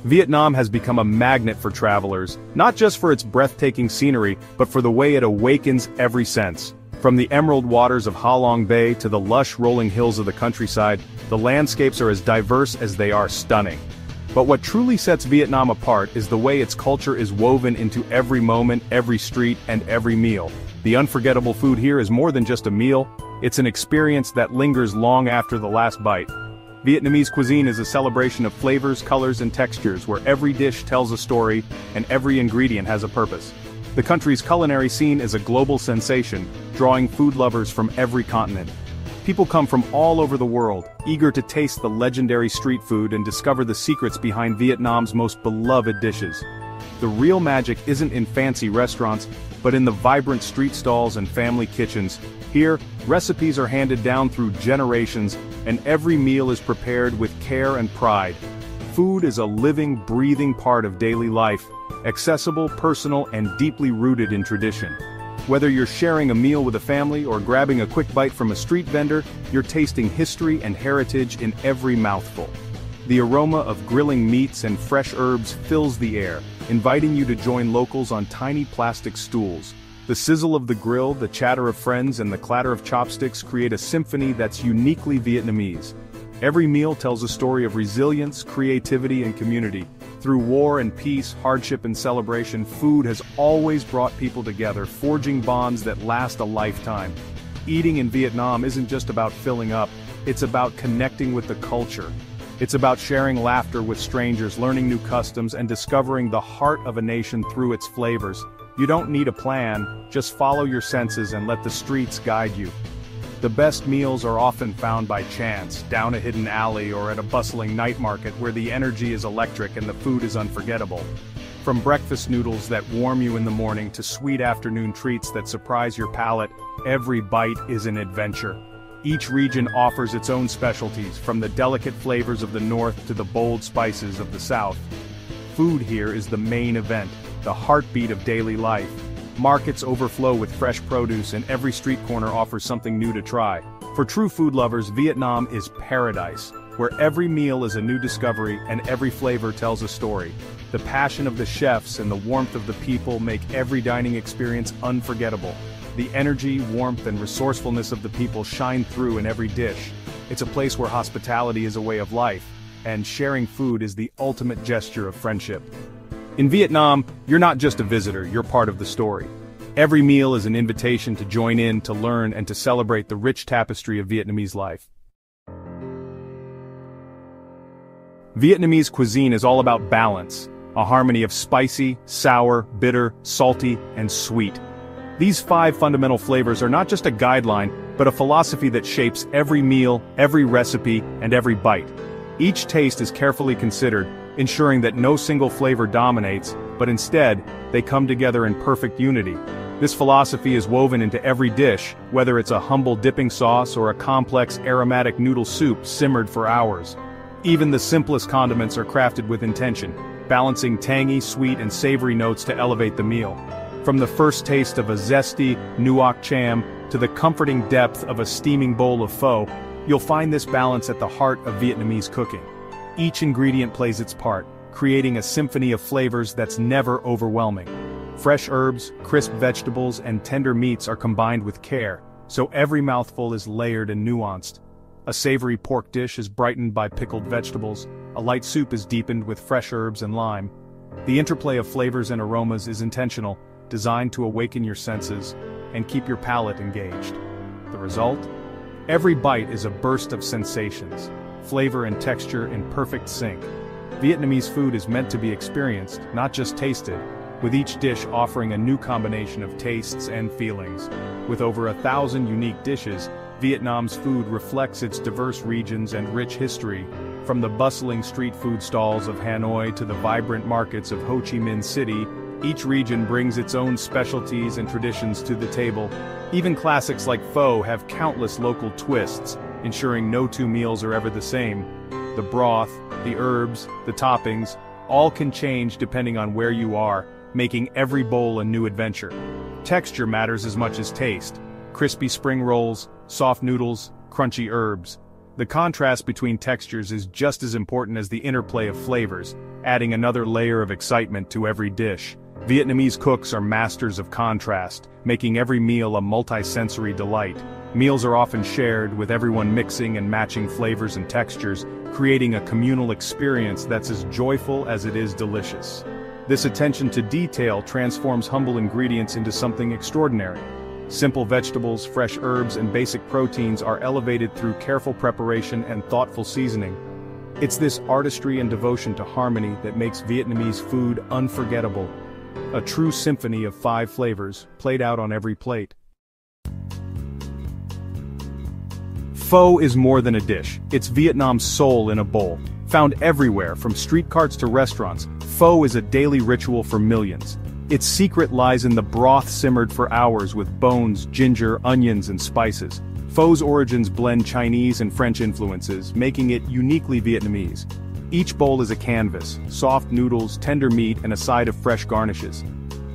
Vietnam has become a magnet for travelers, not just for its breathtaking scenery, but for the way it awakens every sense. From the emerald waters of Ha Long Bay to the lush rolling hills of the countryside, the landscapes are as diverse as they are stunning. But what truly sets Vietnam apart is the way its culture is woven into every moment, every street, and every meal. The unforgettable food here is more than just a meal, it's an experience that lingers long after the last bite. Vietnamese cuisine is a celebration of flavors, colors, and textures where every dish tells a story and every ingredient has a purpose. The country's culinary scene is a global sensation, drawing food lovers from every continent. People come from all over the world, eager to taste the legendary street food and discover the secrets behind Vietnam's most beloved dishes. The real magic isn't in fancy restaurants, but in the vibrant street stalls and family kitchens. Here, recipes are handed down through generations, and every meal is prepared with care and pride. Food is a living, breathing part of daily life, accessible, personal, and deeply rooted in tradition. Whether you're sharing a meal with a family or grabbing a quick bite from a street vendor, you're tasting history and heritage in every mouthful. The aroma of grilling meats and fresh herbs fills the air, inviting you to join locals on tiny plastic stools. The sizzle of the grill, the chatter of friends, and the clatter of chopsticks create a symphony that's uniquely Vietnamese. Every meal tells a story of resilience, creativity, and community. Through war and peace, hardship and celebration, food has always brought people together, forging bonds that last a lifetime. Eating in Vietnam isn't just about filling up, it's about connecting with the culture. It's about sharing laughter with strangers, learning new customs, and discovering the heart of a nation through its flavors. You don't need a plan, just follow your senses and let the streets guide you. The best meals are often found by chance, down a hidden alley or at a bustling night market where the energy is electric and the food is unforgettable. From breakfast noodles that warm you in the morning to sweet afternoon treats that surprise your palate, every bite is an adventure. Each region offers its own specialties, from the delicate flavors of the north to the bold spices of the south. Food here is the main event, the heartbeat of daily life. Markets overflow with fresh produce and every street corner offers something new to try. For true food lovers, Vietnam is paradise, where every meal is a new discovery and every flavor tells a story. The passion of the chefs and the warmth of the people make every dining experience unforgettable. The energy, warmth, and resourcefulness of the people shine through in every dish. It's a place where hospitality is a way of life, and sharing food is the ultimate gesture of friendship. In Vietnam, you're not just a visitor, you're part of the story. Every meal is an invitation to join in, to learn, and to celebrate the rich tapestry of Vietnamese life. Vietnamese cuisine is all about balance, a harmony of spicy, sour, bitter, salty, and sweet. These 5 fundamental flavors are not just a guideline, but a philosophy that shapes every meal, every recipe, and every bite. Each taste is carefully considered, ensuring that no single flavor dominates, but instead, they come together in perfect unity. This philosophy is woven into every dish, whether it's a humble dipping sauce or a complex aromatic noodle soup simmered for hours. Even the simplest condiments are crafted with intention, balancing tangy, sweet, and savory notes to elevate the meal. From the first taste of a zesty nuoc cham to the comforting depth of a steaming bowl of pho, you'll find this balance at the heart of Vietnamese cooking. Each ingredient plays its part, creating a symphony of flavors that's never overwhelming. Fresh herbs, crisp vegetables, and tender meats are combined with care, so every mouthful is layered and nuanced. A savory pork dish is brightened by pickled vegetables, a light soup is deepened with fresh herbs and lime. The interplay of flavors and aromas is intentional, designed to awaken your senses and keep your palate engaged. The result? Every bite is a burst of sensations, flavor and texture in perfect sync. Vietnamese food is meant to be experienced, not just tasted, with each dish offering a new combination of tastes and feelings. With over 1,000 unique dishes, Vietnam's food reflects its diverse regions and rich history. From the bustling street food stalls of Hanoi to the vibrant markets of Ho Chi Minh City, each region brings its own specialties and traditions to the table. Even classics like pho have countless local twists, ensuring no 2 meals are ever the same. The broth, the herbs, the toppings, all can change depending on where you are, making every bowl a new adventure. Texture matters as much as taste. Crispy spring rolls, soft noodles, crunchy herbs. The contrast between textures is just as important as the interplay of flavors, adding another layer of excitement to every dish. Vietnamese cooks are masters of contrast, making every meal a multi-sensory delight. Meals are often shared, with everyone mixing and matching flavors and textures, creating a communal experience that's as joyful as it is delicious. This attention to detail transforms humble ingredients into something extraordinary. Simple vegetables, fresh herbs, and basic proteins are elevated through careful preparation and thoughtful seasoning. It's this artistry and devotion to harmony that makes Vietnamese food unforgettable. A true symphony of 5 flavors, played out on every plate. Pho is more than a dish, it's Vietnam's soul in a bowl. Found everywhere, from street carts to restaurants, pho is a daily ritual for millions. Its secret lies in the broth simmered for hours with bones, ginger, onions, and spices. Pho's origins blend Chinese and French influences, making it uniquely Vietnamese. Each bowl is a canvas, soft noodles, tender meat, and a side of fresh garnishes.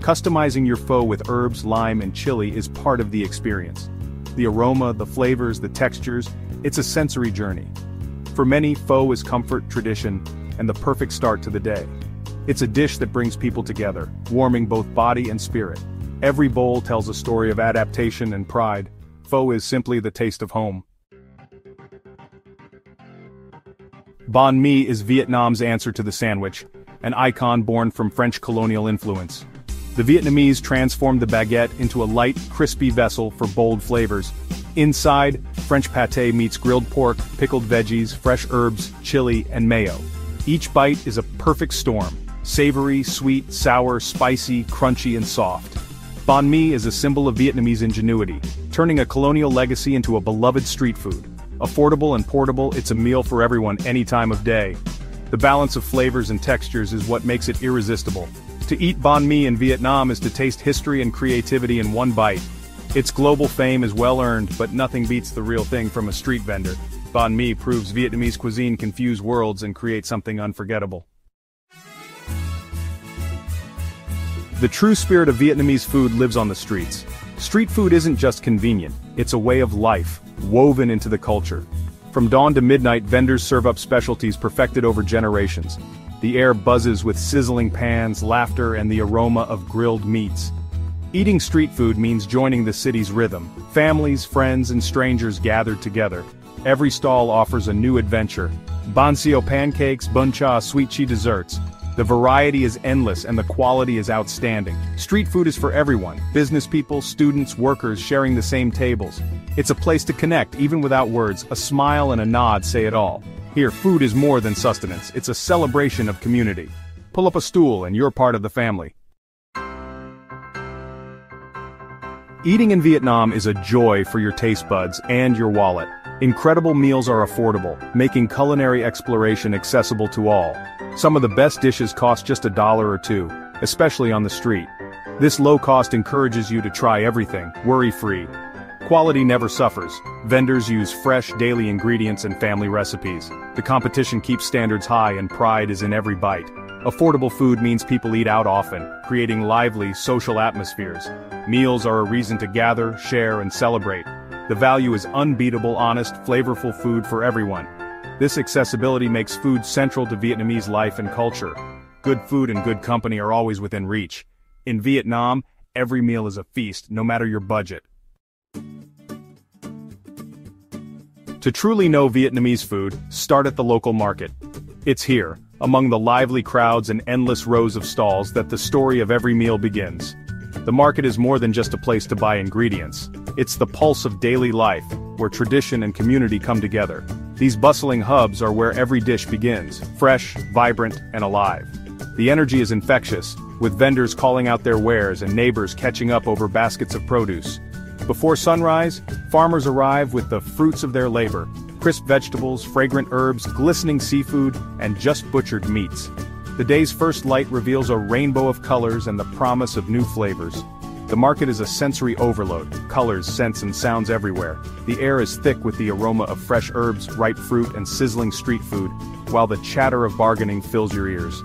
Customizing your pho with herbs, lime, and chili is part of the experience. The aroma, the flavors, the textures, it's a sensory journey. For many, pho is comfort, tradition, and the perfect start to the day. It's a dish that brings people together, warming both body and spirit. Every bowl tells a story of adaptation and pride. Pho is simply the taste of home. Banh mi is Vietnam's answer to the sandwich, an icon born from French colonial influence. The Vietnamese transformed the baguette into a light, crispy vessel for bold flavors. Inside, French pâté meets grilled pork, pickled veggies, fresh herbs, chili, and mayo. Each bite is a perfect storm: savory, sweet, sour, spicy, crunchy, and soft. Banh mi is a symbol of Vietnamese ingenuity, turning a colonial legacy into a beloved street food. Affordable and portable, it's a meal for everyone any time of day. The balance of flavors and textures is what makes it irresistible. To eat banh mi in Vietnam is to taste history and creativity in one bite. Its global fame is well-earned, but nothing beats the real thing from a street vendor. Banh mi proves Vietnamese cuisine can fuse worlds and create something unforgettable. The true spirit of Vietnamese food lives on the streets. Street food isn't just convenient, it's a way of life, woven into the culture. From dawn to midnight, vendors serve up specialties perfected over generations. The air buzzes with sizzling pans, laughter, and the aroma of grilled meats. Eating street food means joining the city's rhythm. Families, friends, and strangers gathered together. Every stall offers a new adventure. Banh xeo pancakes, bun cha, sweet chi desserts. The variety is endless and the quality is outstanding. Street food is for everyone: business people, students, workers sharing the same tables. It's a place to connect even without words. A smile and a nod say it all. Here, food is more than sustenance, it's a celebration of community. Pull up a stool and you're part of the family. Eating in Vietnam is a joy for your taste buds and your wallet. Incredible meals are affordable, making culinary exploration accessible to all. Some of the best dishes cost just $1 or $2, especially on the street. This low cost encourages you to try everything, worry-free. Quality never suffers. Vendors use fresh, daily ingredients and family recipes. The competition keeps standards high and pride is in every bite. Affordable food means people eat out often, creating lively, social atmospheres. Meals are a reason to gather, share, and celebrate. The value is unbeatable, honest, flavorful food for everyone. This accessibility makes food central to Vietnamese life and culture. Good food and good company are always within reach. In Vietnam, every meal is a feast, no matter your budget. To truly know Vietnamese food, start at the local market. It's here, among the lively crowds and endless rows of stalls, that the story of every meal begins. The market is more than just a place to buy ingredients. It's the pulse of daily life, where tradition and community come together. These bustling hubs are where every dish begins, fresh, vibrant, and alive. The energy is infectious, with vendors calling out their wares and neighbors catching up over baskets of produce. Before sunrise, farmers arrive with the fruits of their labor: crisp vegetables, fragrant herbs, glistening seafood, and just butchered meats. The day's first light reveals a rainbow of colors and the promise of new flavors. The market is a sensory overload: colors, scents, and sounds everywhere. The air is thick with the aroma of fresh herbs, ripe fruit, and sizzling street food, while the chatter of bargaining fills your ears.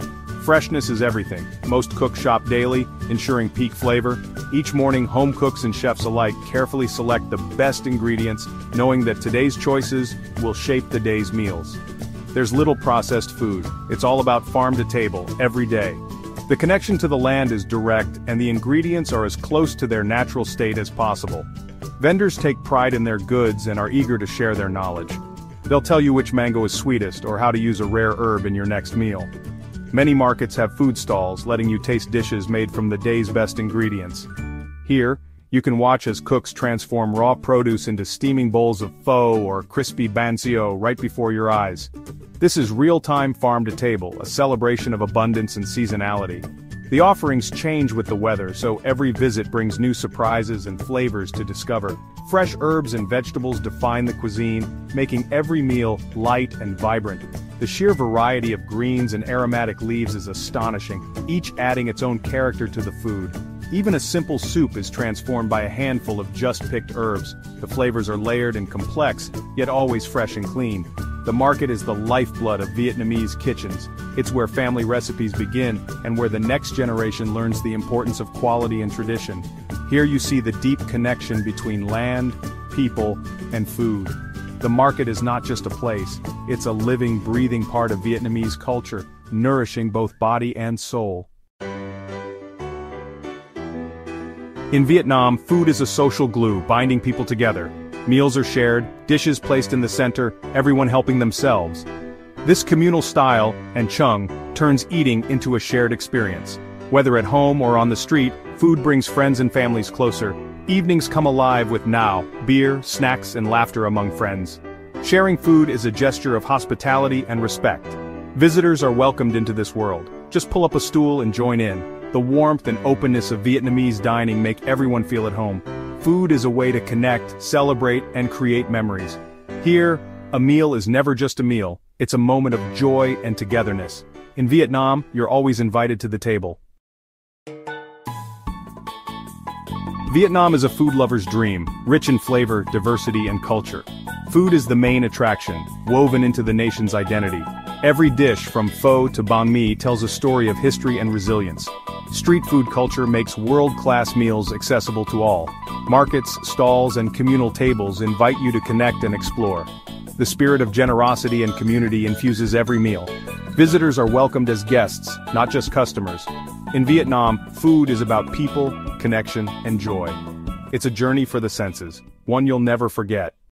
Freshness is everything. Most cooks shop daily, ensuring peak flavor. Each morning, home cooks and chefs alike carefully select the best ingredients, knowing that today's choices will shape the day's meals. There's little processed food. It's all about farm to table, every day. The connection to the land is direct, and the ingredients are as close to their natural state as possible. Vendors take pride in their goods and are eager to share their knowledge. They'll tell you which mango is sweetest or how to use a rare herb in your next meal. Many markets have food stalls, letting you taste dishes made from the day's best ingredients. Here, you can watch as cooks transform raw produce into steaming bowls of pho or crispy bancio right before your eyes. This is real-time farm-to-table, a celebration of abundance and seasonality. The offerings change with the weather, so every visit brings new surprises and flavors to discover. Fresh herbs and vegetables define the cuisine, making every meal light and vibrant. The sheer variety of greens and aromatic leaves is astonishing, each adding its own character to the food. Even a simple soup is transformed by a handful of just-picked herbs. The flavors are layered and complex, yet always fresh and clean. The market is the lifeblood of Vietnamese kitchens. It's where family recipes begin, and where the next generation learns the importance of quality and tradition. Here you see the deep connection between land, people, and food. The market is not just a place, it's a living, breathing part of Vietnamese culture, nourishing both body and soul. In Vietnam, food is a social glue, binding people together. Meals are shared, dishes placed in the center, everyone helping themselves. This communal style, and chung, turns eating into a shared experience. Whether at home or on the street, food brings friends and families closer. Evenings come alive with now, beer, snacks, and laughter among friends. Sharing food is a gesture of hospitality and respect. Visitors are welcomed into this world. Just pull up a stool and join in. The warmth and openness of Vietnamese dining make everyone feel at home. Food is a way to connect, celebrate, and create memories. Here, a meal is never just a meal, it's a moment of joy and togetherness. In Vietnam, you're always invited to the table. Vietnam is a food lover's dream, rich in flavor, diversity, and culture. Food is the main attraction, woven into the nation's identity. Every dish, from pho to banh mi, tells a story of history and resilience. Street food culture makes world-class meals accessible to all. Markets, stalls, and communal tables invite you to connect and explore. The spirit of generosity and community infuses every meal. Visitors are welcomed as guests, not just customers. In Vietnam, food is about people, connection, and joy. It's a journey for the senses, one you'll never forget.